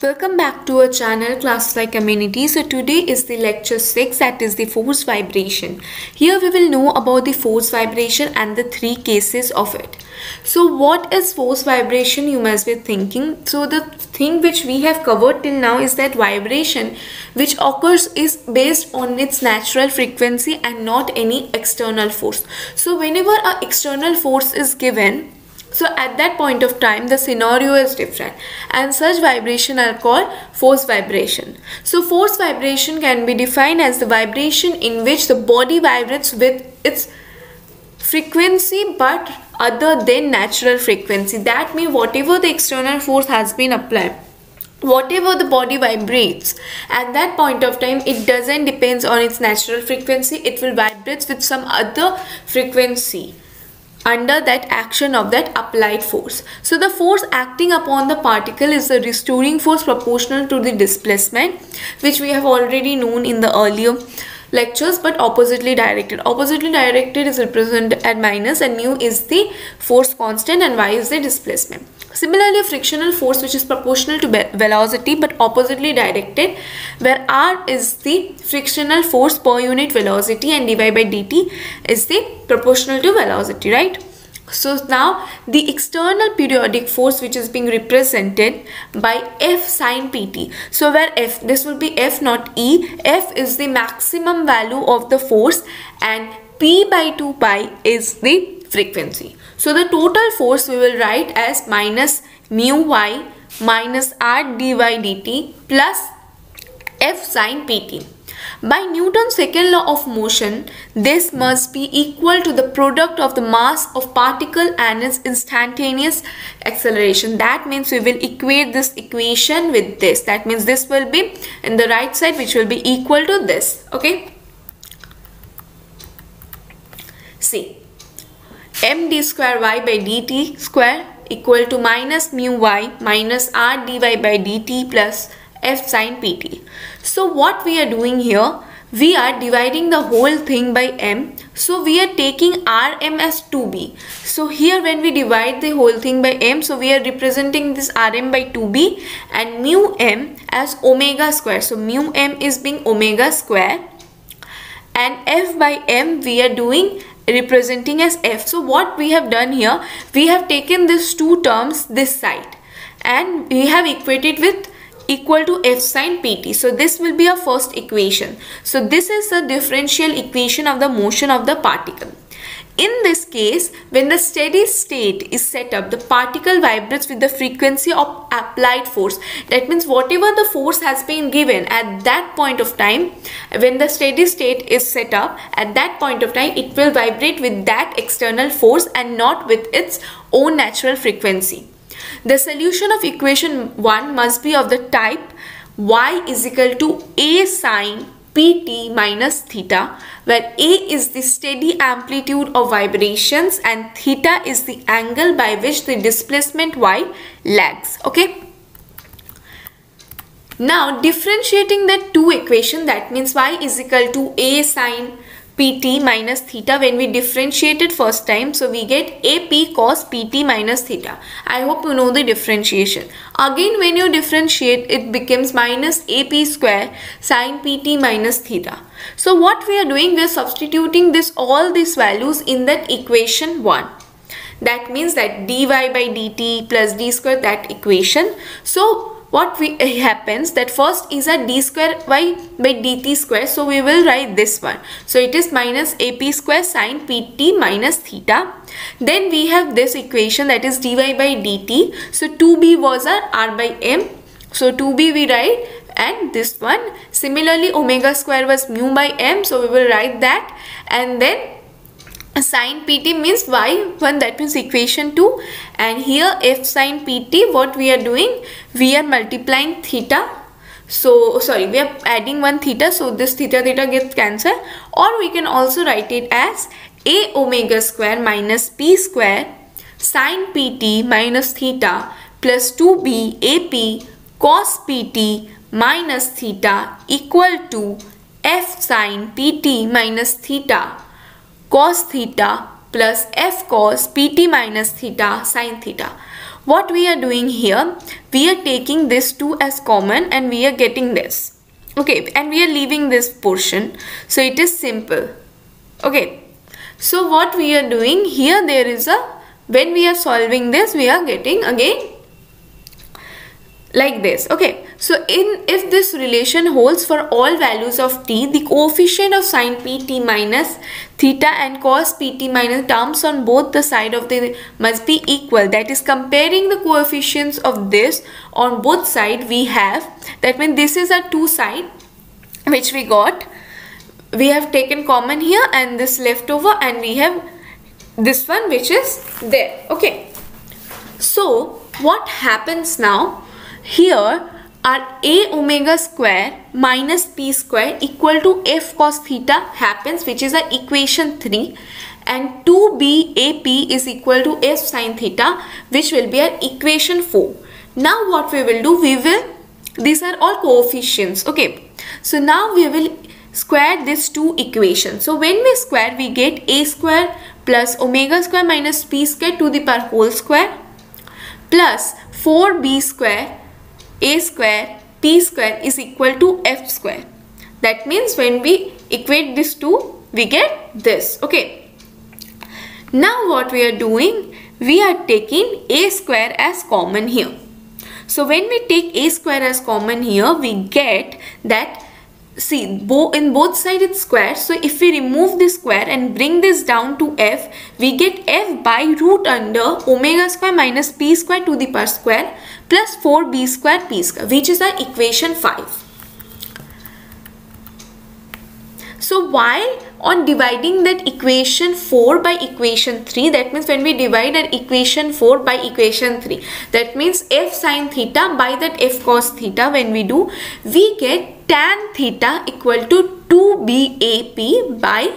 Welcome back to our channel Class Like Community. So today is the lecture 6, that is the force vibration. Here we will know about the force vibration and the 3 cases of it. So what is force vibration, you must be thinking. So the thing which we have covered till now is that vibration which occurs is based on its natural frequency and not any external force. So whenever an external force is given, so at that point of time the scenario is different and such vibration are called force vibration. So force vibration can be defined as the vibration in which the body vibrates with its frequency but other than natural frequency. That means whatever the external force has been applied, whatever the body vibrates at that point of time, it doesn't depends on its natural frequency, it will vibrate with some other frequency under that action of that applied force. So the force acting upon the particle is the restoring force proportional to the displacement, which we have already known in the earlier lectures, but oppositely directed. Oppositely directed is represented at minus, and mu is the force constant and y is the displacement. Similarly, frictional force, which is proportional to velocity but oppositely directed, where r is the frictional force per unit velocity and dy by dt is the proportional to velocity, right? So now the external periodic force, which is being represented by F sine pt. So where F, this will be F not E. F is the maximum value of the force and P by 2 pi is the frequency. So the total force we will write as minus mu y minus r dy dt plus F sine pt. By Newton's second law of motion, this must be equal to the product of the mass of particle and its instantaneous acceleration. That means we will equate this equation with this. That means this will be in the right side, which will be equal to this. Okay. See, md square y by dt square equal to minus mu y minus r dy by dt plus F sine pt. So what we are doing here, we are dividing the whole thing by m. So we are taking Rm as 2b. So here when we divide the whole thing by m, so we are representing this Rm by 2b and mu m as omega square. So mu m is being omega square and F by m we are doing representing as F. So what we have done here, we have taken these two terms this side and we have equated with equal to F sine pt. So this will be our first equation. So this is the differential equation of the motion of the particle. In this case, when the steady state is set up, the particle vibrates with the frequency of applied force. That means whatever the force has been given at that point of time, when the steady state is set up, at that point of time, it will vibrate with that external force and not with its own natural frequency. The solution of equation 1 must be of the type y is equal to a sine pt minus theta, where a is the steady amplitude of vibrations and theta is the angle by which the displacement y lags. Okay. Now differentiating the two equation, that means y is equal to a sine pt minus theta, when we differentiate it first time, so we get ap cos pt minus theta. I hope you know the differentiation. Again when you differentiate, it becomes minus ap square sine pt minus theta. So what we are doing, we are substituting all these values in that equation 1. That means that dy by dt plus d square, that equation. So what happens, that first is a d square y by dt square, so we will write this one. So it is minus ap square sine pt minus theta. Then we have this equation, that is dy by dt. So 2b was our r by m, so 2b we write, and this one similarly omega square was mu by m, so we will write that, and then sine pt means y1, that means equation 2, and here f sine pt, what we are doing, we are multiplying theta. So sorry, we are adding one theta, so this theta gets cancelled, or we can also write it as a omega square minus p square sine pt minus theta plus 2b ap cos pt minus theta equal to f sine pt minus theta cos theta plus f cos pt minus theta sin theta. what we are doing here, we are taking this 2 as common and we are getting this. Okay, and we are leaving this portion. So it is simple. Okay, so what we are doing here, there is a, when we are solving this, we are getting again like this. Okay, so if this relation holds for all values of t, the coefficient of sin pt minus theta and cos pt minus terms on both the side of the must be equal. That is, comparing the coefficients of this on both sides we have, that means this is a two side which we got, we have taken common here and this left over, and we have this one which is there. Okay, so what happens now, here our a omega square minus p square equal to f cos theta happens, which is a equation 3, and 2b ap is equal to f sin theta, which will be an equation 4. Now what we will do, we will, these are all coefficients. Okay, so now we will square these two equations. So when we square, we get a square plus omega square minus p square to the power whole square plus 4b square a square p square is equal to f square. That means when we equate these two, we get this. Okay, now what we are doing, we are taking a square as common here. So when we take a square as common here, we get that, see, in both sides it's square. So if we remove this square and bring this down to f, we get f by root under omega square minus p square to the power square plus 4b square p square, which is our equation 5. So while on dividing that equation 4 by equation 3, that means when we divide an equation 4 by equation 3, that means f sin theta by that f cos theta, when we do, we get tan theta equal to 2bap by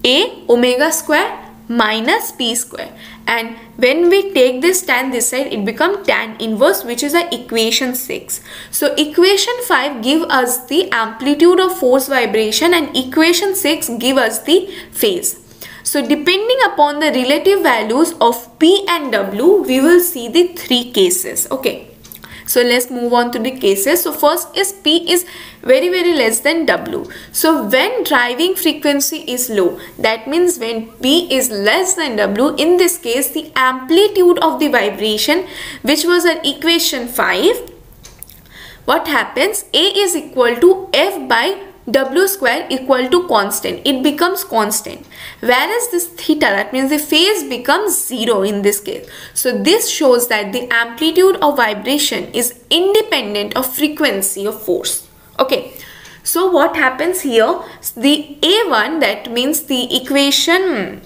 a omega square minus p square, and when we take this tan this side, it becomes tan inverse, which is a equation 6. So equation 5 give us the amplitude of force vibration and equation 6 give us the phase. So depending upon the relative values of p and w, we will see the three cases. Okay, so let's move on to the cases. So first is p is very less than w. So when driving frequency is low, that means when p is less than w, in this case the amplitude of the vibration, which was an equation 5, what happens, a is equal to f by w square equal to constant, it becomes constant, whereas this theta, that means the phase, becomes 0 in this case. So this shows that the amplitude of vibration is independent of frequency of force. Okay, so what happens here, the a1, that means the equation,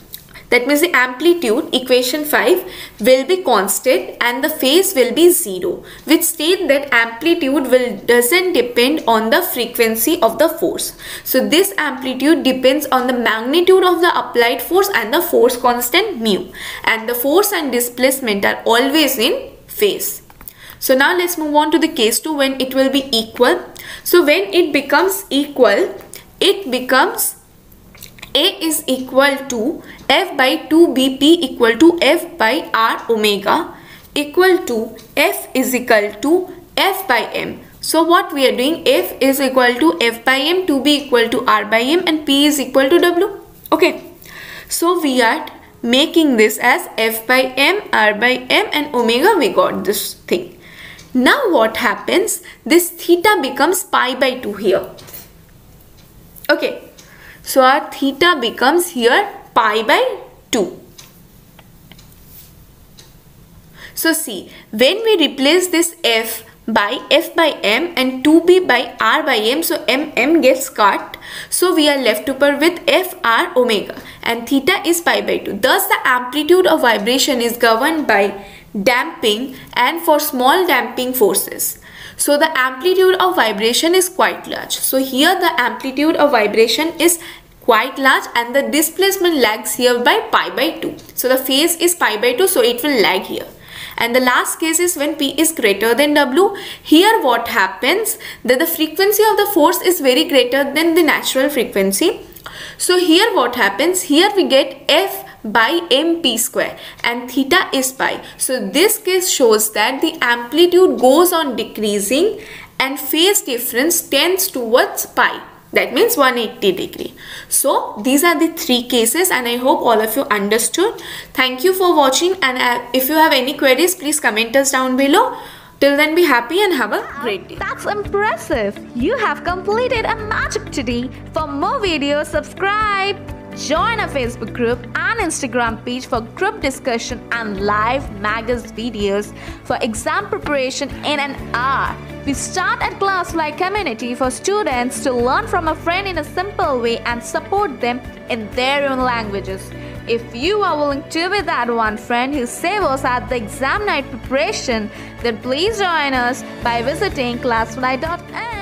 that means the amplitude, equation 5, will be constant and the phase will be 0, which state that amplitude doesn't depend on the frequency of the force. So this amplitude depends on the magnitude of the applied force and the force constant mu, and the force and displacement are always in phase. So now let's move on to the case 2, when it will be equal. So when it becomes equal, it becomes a is equal to f by 2bp equal to f by r omega equal to f is equal to f by m. So what we are doing, f is equal to f by m, 2b equal to r by m, and p is equal to w. Okay, so we are making this as f by m, r by m, and omega. We got this thing. Now what happens, this theta becomes pi by 2 here. Okay, so our theta becomes here pi by 2. So see, when we replace this f by m and 2b by r by m, so m gets cut. So we are left over with f r omega, and theta is pi by 2. Thus the amplitude of vibration is governed by damping and for small damping forces. So the amplitude of vibration is quite large. So here the amplitude of vibration is quite large and the displacement lags here by pi by 2. So the phase is pi by 2, so it will lag here. And the last case is when p is greater than w. Here what happens, that the frequency of the force is very greater than the natural frequency. So here what happens, here we get f by mp square and theta is pi. So this case shows that the amplitude goes on decreasing and phase difference tends towards pi. That means 180 degree. So these are the three cases and I hope all of you understood. Thank you for watching, and if you have any queries, please comment us down below. Till then, be happy and have a great day. That's impressive. You have completed a magic today. For more videos, subscribe. Join our Facebook group and Instagram page for group discussion and live Magus videos for exam preparation in an hour. We start at Classfly community for students to learn from a friend in a simple way and support them in their own languages. If you are willing to be that one friend who saves us at the exam night preparation, then please join us by visiting classfly.in.